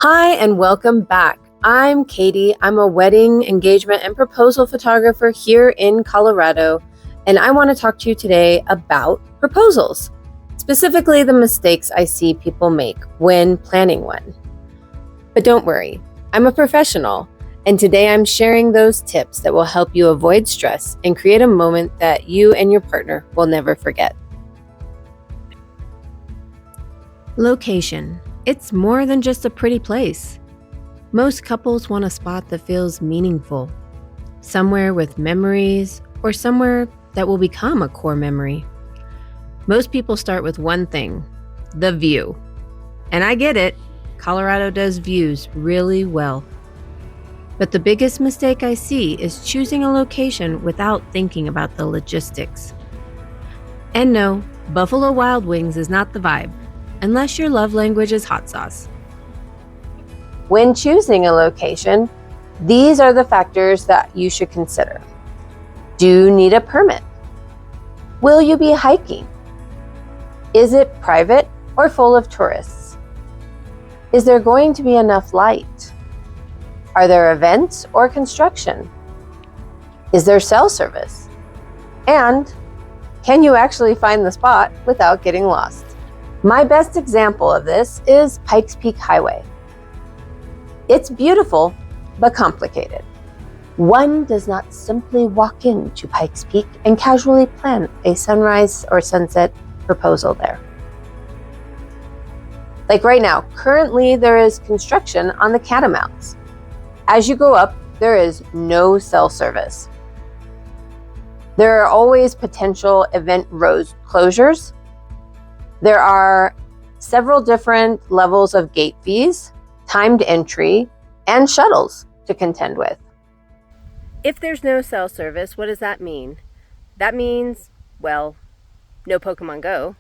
Hi, and welcome back. I'm Katie. I'm a wedding, engagement, and proposal photographer here in Colorado, and I want to talk to you today about proposals, specifically the mistakes I see people make when planning one. But don't worry, I'm a professional, and today I'm sharing those tips that will help you avoid stress and create a moment that you and your partner will never forget. Location. It's more than just a pretty place. Most couples want a spot that feels meaningful, somewhere with memories, or somewhere that will become a core memory. Most people start with one thing, the view. And I get it, Colorado does views really well. But the biggest mistake I see is choosing a location without thinking about the logistics. And no, Buffalo Wild Wings is not the vibe, unless your love language is hot sauce. When choosing a location, these are the factors that you should consider. Do you need a permit? Will you be hiking? Is it private or full of tourists? Is there going to be enough light? Are there events or construction? Is there cell service? And can you actually find the spot without getting lost? My best example of this is Pikes Peak Highway. It's beautiful, but complicated. One does not simply walk into Pikes Peak and casually plan a sunrise or sunset proposal there. Like right now, currently there is construction on the Catamounts. As you go up, there is no cell service. There are always potential event road closures. There are several different levels of gate fees, timed entry, and shuttles to contend with. If there's no cell service, what does that mean? That means, well, no Pokemon Go.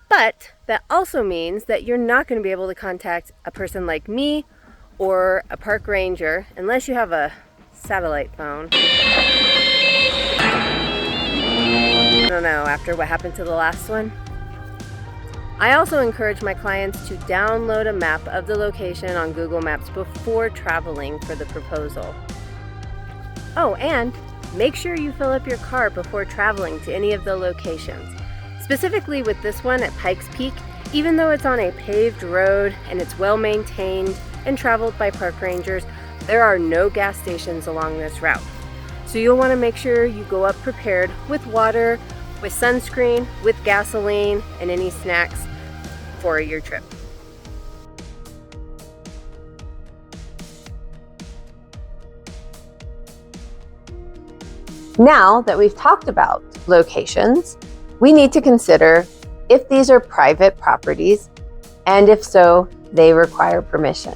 But that also means that you're not going to be able to contact a person like me or a park ranger unless you have a satellite phone. I don't know, after what happened to the last one. I also encourage my clients to download a map of the location on Google Maps before traveling for the proposal. Oh, and make sure you fill up your car before traveling to any of the locations. Specifically with this one at Pikes Peak, even though it's on a paved road and it's well maintained and traveled by park rangers, there are no gas stations along this route. So you'll want to make sure you go up prepared with water, with sunscreen, with gasoline, and any snacks for your trip. Now that we've talked about locations, we need to consider if these are private properties, and if so, they require permission.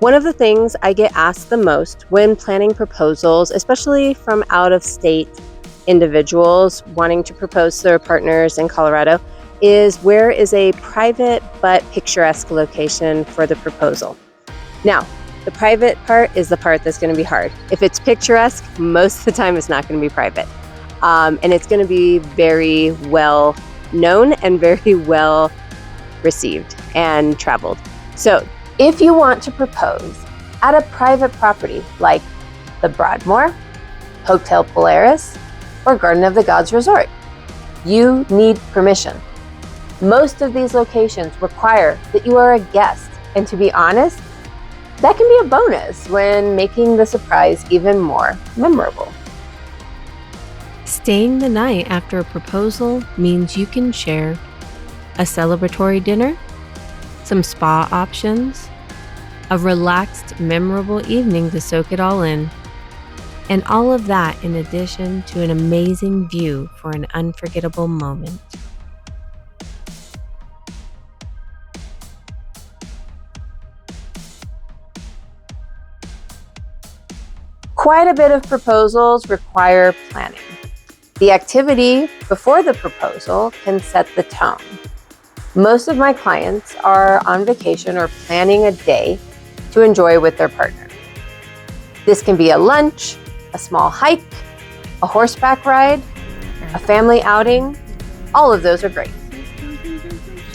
One of the things I get asked the most when planning proposals, especially from out-of-state individuals wanting to propose to their partners in Colorado, is where is a private but picturesque location for the proposal? Now, the private part is the part that's going to be hard. If it's picturesque, most of the time it's not going to be private. And it's going to be very well known and very well received and traveled. So if you want to propose at a private property like the Broadmoor, Hotel Polaris, or Garden of the Gods Resort, you need permission. Most of these locations require that you are a guest, and to be honest, that can be a bonus when making the surprise even more memorable. Staying the night after a proposal means you can share a celebratory dinner, some spa options, a relaxed, memorable evening to soak it all in, and all of that in addition to an amazing view for an unforgettable moment. Quite a bit of proposals require planning. The activity before the proposal can set the tone. Most of my clients are on vacation or planning a day to enjoy with their partner. This can be a lunch, a small hike, a horseback ride, a family outing. All of those are great.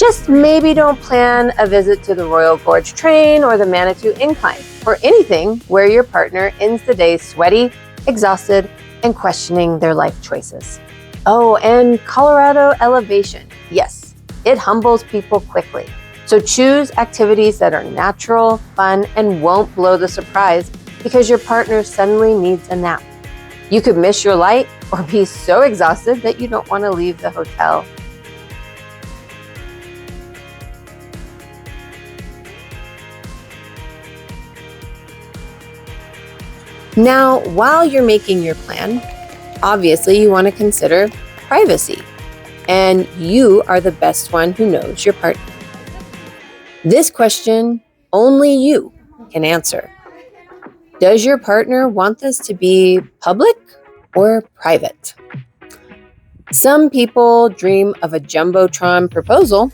Just maybe don't plan a visit to the Royal Gorge Train or the Manitou Incline, or anything where your partner ends the day sweaty, exhausted, and questioning their life choices. Oh, and Colorado elevation. Yes, it humbles people quickly. So choose activities that are natural, fun, and won't blow the surprise because your partner suddenly needs a nap. You could miss your light or be so exhausted that you don't want to leave the hotel. Now, while you're making your plan, obviously you want to consider privacy, and you are the best one who knows your partner. This question only you can answer. Does your partner want this to be public or private? Some people dream of a Jumbotron proposal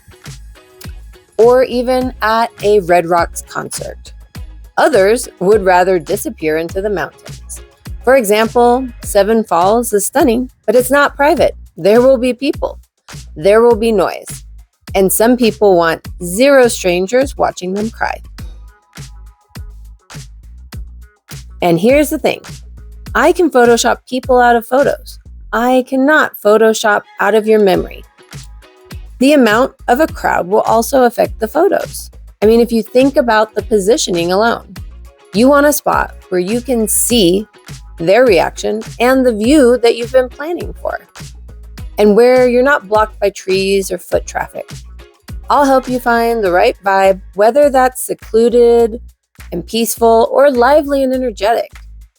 or even at a Red Rocks concert. Others would rather disappear into the mountains. For example, Seven Falls is stunning, but it's not private. There will be people. There will be noise. And some people want 0 strangers watching them cry. And here's the thing. I can Photoshop people out of photos. I cannot Photoshop out of your memory. The amount of a crowd will also affect the photos. I mean, if you think about the positioning alone, you want a spot where you can see their reaction and the view that you've been planning for, and where you're not blocked by trees or foot traffic. I'll help you find the right vibe, whether that's secluded and peaceful or lively and energetic.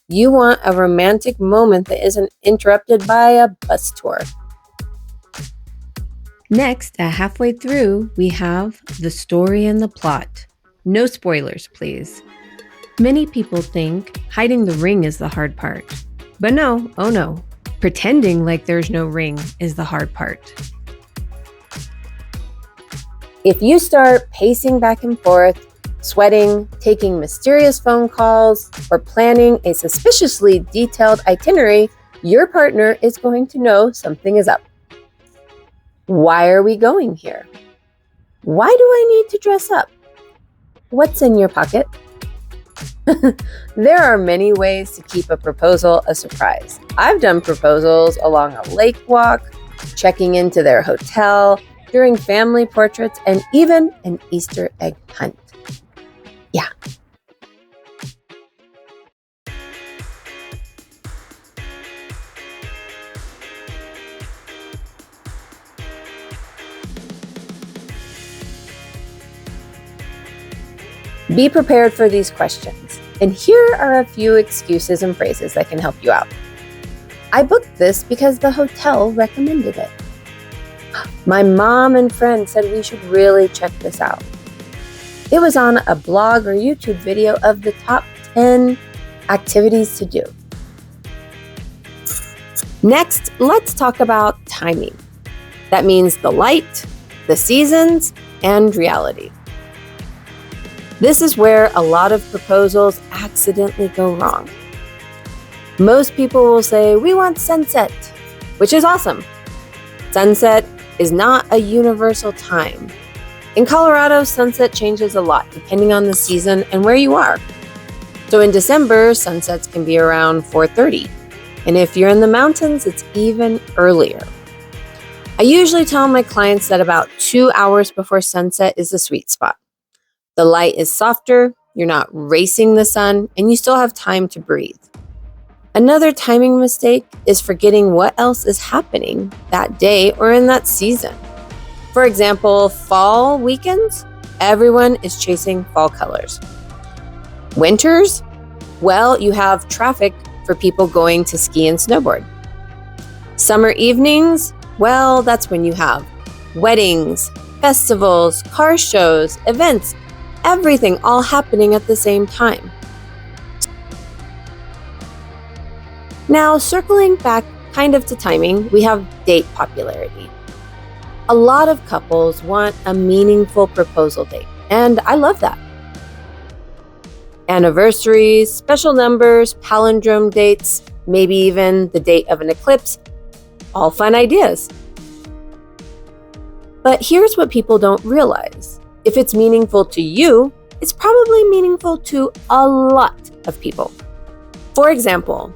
You want a romantic moment that isn't interrupted by a bus tour. Next, halfway through, we have the story and the plot. No spoilers, please. Many people think hiding the ring is the hard part. But no, oh no. Pretending like there's no ring is the hard part. If you start pacing back and forth, sweating, taking mysterious phone calls, or planning a suspiciously detailed itinerary, your partner is going to know something is up. Why are we going here? Why do I need to dress up? What's in your pocket? There are many ways to keep a proposal a surprise. I've done proposals along a lake walk, checking into their hotel, during family portraits, and even an Easter egg hunt. Yeah. Be prepared for these questions. And here are a few excuses and phrases that can help you out. I booked this because the hotel recommended it. My mom and friend said we should really check this out. It was on a blog or YouTube video of the top 10 activities to do. Next, let's talk about timing. That means the light, the seasons, and reality. This is where a lot of proposals accidentally go wrong. Most people will say, we want sunset, which is awesome. Sunset is not a universal time. In Colorado, sunset changes a lot depending on the season and where you are. So in December, sunsets can be around 4:30. And if you're in the mountains, it's even earlier. I usually tell my clients that about 2 hours before sunset is the sweet spot. The light is softer, you're not racing the sun, and you still have time to breathe. Another timing mistake is forgetting what else is happening that day or in that season. For example, fall weekends, everyone is chasing fall colors. Winters, well, you have traffic for people going to ski and snowboard. Summer evenings, well, that's when you have weddings, festivals, car shows, events, everything all happening at the same time. Now, circling back kind of to timing, we have date popularity. A lot of couples want a meaningful proposal date, and I love that. Anniversaries, special numbers, palindrome dates, maybe even the date of an eclipse, all fun ideas. But here's what people don't realize. If it's meaningful to you, it's probably meaningful to a lot of people. For example,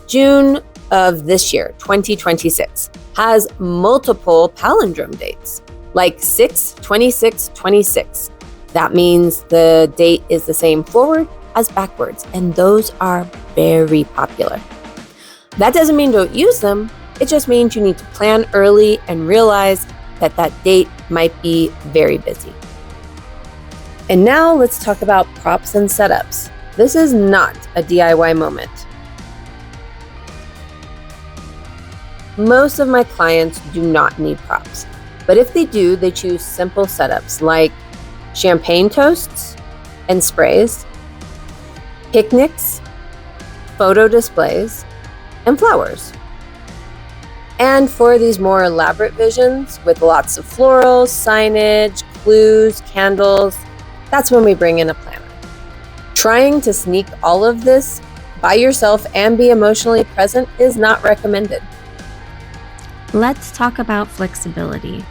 June of this year, 2026, has multiple palindrome dates, like 6/26/26. That means the date is the same forward as backwards, and those are very popular. That doesn't mean don't use them. It just means you need to plan early and realize that that date might be very busy. And now let's talk about props and setups. This is not a DIY moment. Most of my clients do not need props, but if they do, they choose simple setups like champagne toasts and sprays, picnics, photo displays, and flowers. And for these more elaborate visions with lots of florals, signage, clues, candles, that's when we bring in a planner. Trying to sneak all of this by yourself and be emotionally present is not recommended. Let's talk about flexibility.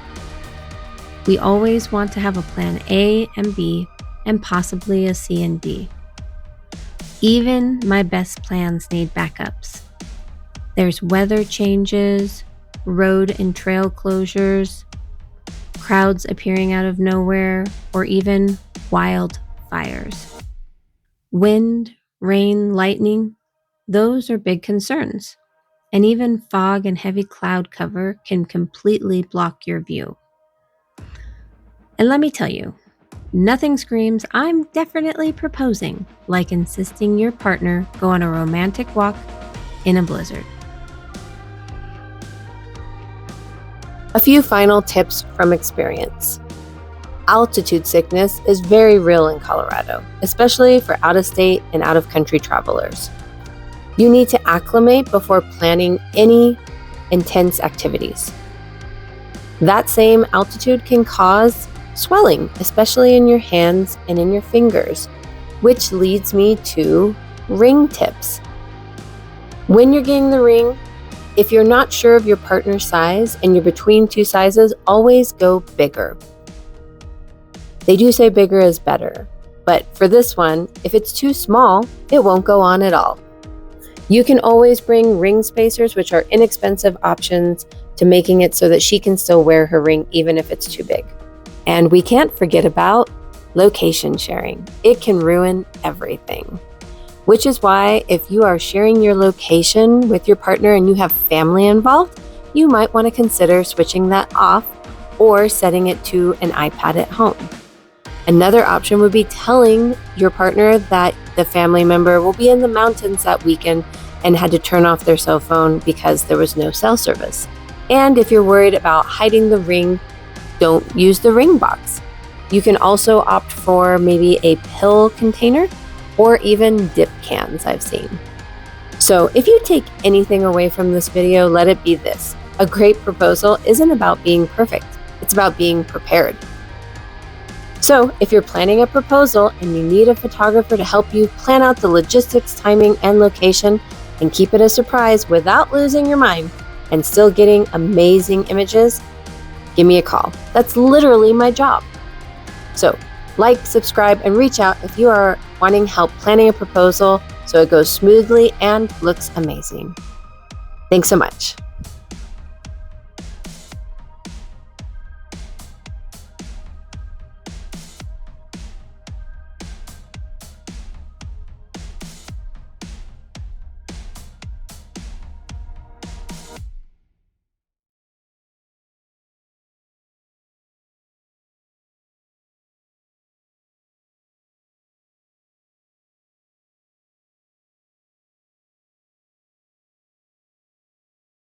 We always want to have a plan A and B and possibly a C and D. Even my best plans need backups. There's weather changes, road and trail closures, crowds appearing out of nowhere, or even wildfires. Wind, rain, lightning, those are big concerns. And even fog and heavy cloud cover can completely block your view. And let me tell you, nothing screams, "I'm definitely proposing," like insisting your partner go on a romantic walk in a blizzard. A few final tips from experience. Altitude sickness is very real in Colorado, especially for out-of-state and out-of-country travelers. You need to acclimate before planning any intense activities. That same altitude can cause swelling, especially in your hands and in your fingers, which leads me to ring tips. When you're getting the ring, if you're not sure of your partner's size and you're between two sizes, always go bigger. They do say bigger is better, but for this one, if it's too small, it won't go on at all. You can always bring ring spacers, which are inexpensive options to making it so that she can still wear her ring even if it's too big. And we can't forget about location sharing. It can ruin everything. Which is why if you are sharing your location with your partner and you have family involved, you might want to consider switching that off or setting it to an iPad at home. Another option would be telling your partner that the family member will be in the mountains that weekend and had to turn off their cell phone because there was no cell service. And if you're worried about hiding the ring, don't use the ring box. You can also opt for maybe a pill container or even dip cans I've seen. So if you take anything away from this video, let it be this. A great proposal isn't about being perfect. It's about being prepared. So if you're planning a proposal and you need a photographer to help you plan out the logistics, timing, and location and keep it a surprise without losing your mind and still getting amazing images, give me a call. That's literally my job. So like, subscribe, and reach out if you are wanting help planning a proposal so it goes smoothly and looks amazing. Thanks so much.